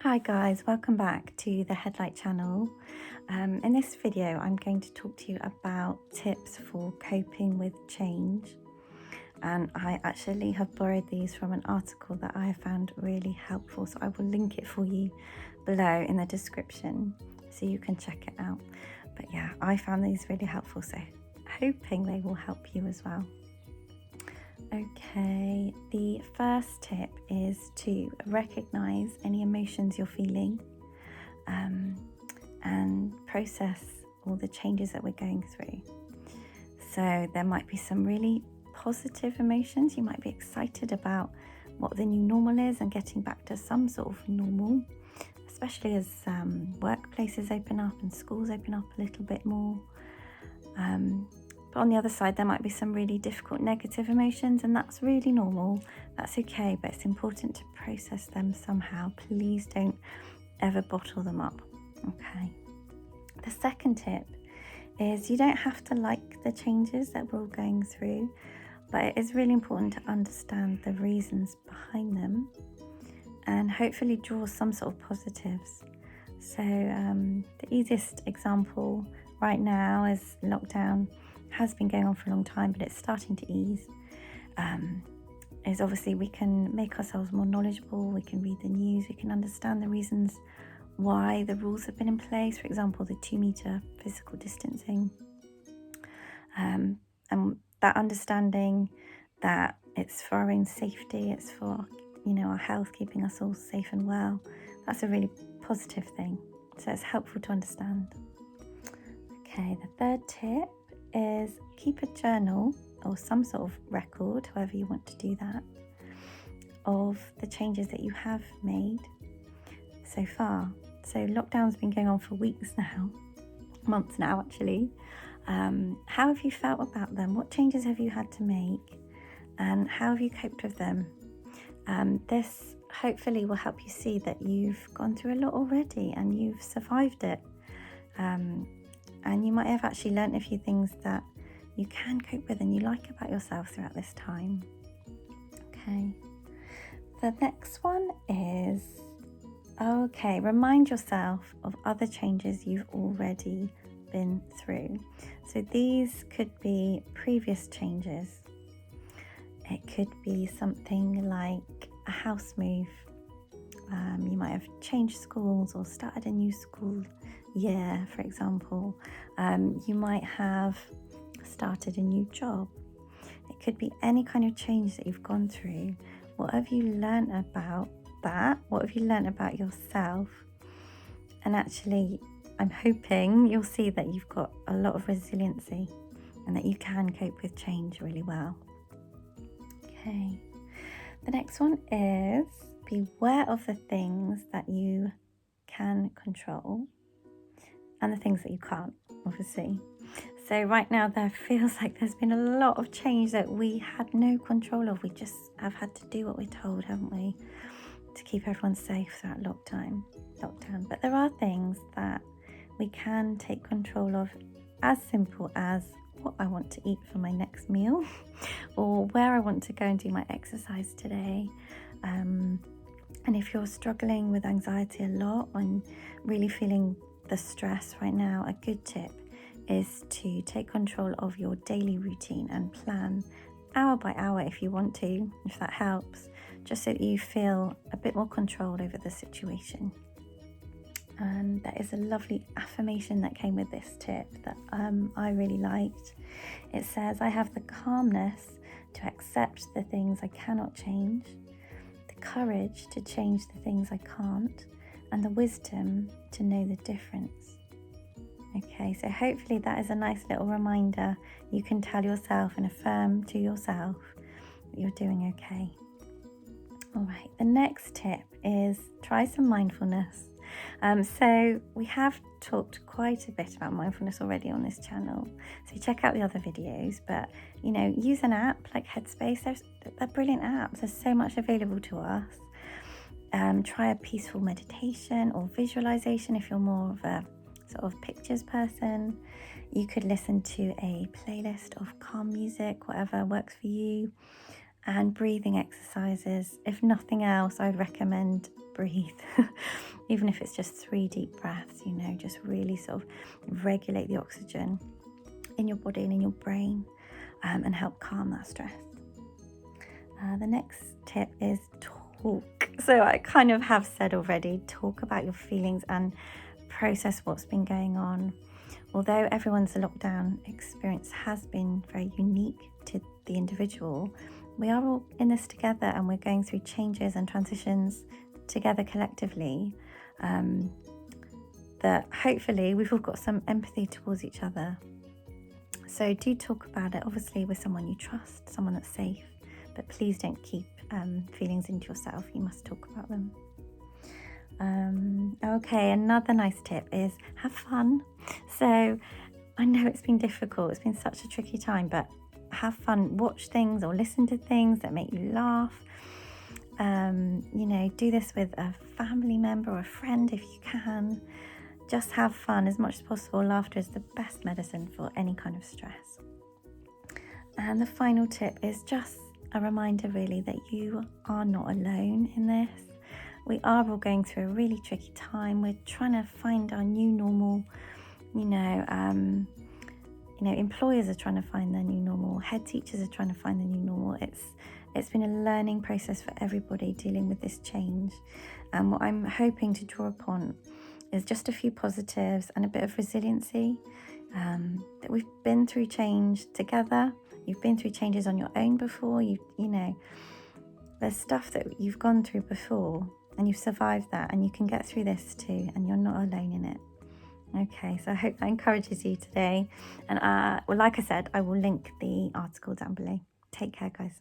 Hi guys, welcome back to the Headlight channel. In this video I'm going to talk to you about tips for coping with change, and I actually have borrowed these from an article that I found really helpful, so I will link it for you below in the description so you can check it out. But yeah, I found these really helpful, so hoping they will help you as well. Okay, the first tip is to recognize any emotions you're feeling and process all the changes that we're going through. So there might be some really positive emotions. You might be excited about what the new normal is and getting back to some sort of normal, especially as workplaces open up and schools open up a little bit more. But on the other side, there might be some really difficult negative emotions, and that's really normal. That's okay, but it's important to process them somehow. Please don't ever bottle them up, okay? The second tip is you don't have to like the changes that we're all going through, but it is really important to understand the reasons behind them and hopefully draw some sort of positives. So the easiest example right now is lockdown has been going on for a long time, but it's starting to ease. Is obviously we can make ourselves more knowledgeable, we can read the news, we can understand the reasons why the rules have been in place, for example the 2-meter physical distancing, and that understanding that it's for our own safety, it's for our health, keeping us all safe and well, that's a really positive thing, so it's helpful to understand. Okay, the third tip is keep a journal or some sort of record, however you want to do that, of the changes that you have made so far. So lockdown's been going on for weeks now, months now actually. How have you felt about them? What changes have you had to make, and how have you coped with them? This hopefully will help you see that you've gone through a lot already and you've survived it. And you might have actually learnt a few things that you can cope with and you like about yourself throughout this time. Okay. The next one is, remind yourself of other changes you've already been through. So these could be previous changes. It could be something like a house move. You might have changed schools or started a new school year, for example. You might have started a new job. It could be any kind of change that you've gone through. What have you learned about that? What have you learned about yourself? And actually, I'm hoping you'll see that you've got a lot of resiliency and that you can cope with change really well. Okay. The next one is beware of the things that you can control and the things that you can't, obviously. So right now there feels like there's been a lot of change that we had no control of. We just have had to do what we're told, haven't we, to keep everyone safe throughout lockdown. But there are things that we can take control of, as simple as what I want to eat for my next meal or where I want to go and do my exercise today. And if you're struggling with anxiety a lot and really feeling the stress right now, a good tip is to take control of your daily routine and plan hour by hour if you want to, if that helps, just so that you feel a bit more control over the situation. And there is a lovely affirmation that came with this tip that I really liked. It says, I have the calmness to accept the things I cannot change, the courage to change the things I can't, and the wisdom to know the difference. Okay, so hopefully that is a nice little reminder you can tell yourself and affirm to yourself that you're doing okay. All right, the next tip is try some mindfulness. So we have talked quite a bit about mindfulness already on this channel, so check out the other videos, but use an app like Headspace. They're brilliant apps. There's so much available to us. Try a peaceful meditation or visualization if you're more of a sort of pictures person. You could listen to a playlist of calm music, whatever works for you, and breathing exercises. If nothing else, I'd recommend breathe. even if it's just 3 deep breaths, you know, just really sort of regulate the oxygen in your body and in your brain, and help calm that stress. The next tip is talk. So I kind of have said already, talk about your feelings and process what's been going on. Although everyone's lockdown experience has been very unique to the individual, we are all in this together and we're going through changes and transitions together collectively, that hopefully we've all got some empathy towards each other. So do talk about it, obviously with someone you trust, someone that's safe, but please don't keep feelings into yourself. You must talk about them. Okay, another nice tip is have fun. So I know it's been difficult, it's been such a tricky time, but have fun. Watch things or listen to things that make you laugh. You know, do this with a family member or a friend if you can. Just have fun as much as possible. Laughter is the best medicine for any kind of stress. And the final tip is just a reminder really that you are not alone in this. We are all going through a really tricky time. We're trying to find our new normal. Employers are trying to find their new normal. Head teachers are trying to find their new normal. It's been a learning process for everybody dealing with this change. And what I'm hoping to draw upon is just a few positives and a bit of resiliency. That we've been through change together. You've been through changes on your own before. There's stuff that you've gone through before and you've survived that, and you can get through this too, and you're not alone in it. Okay, so I hope that encourages you today. And like I said, I will link the article down below. Take care, guys.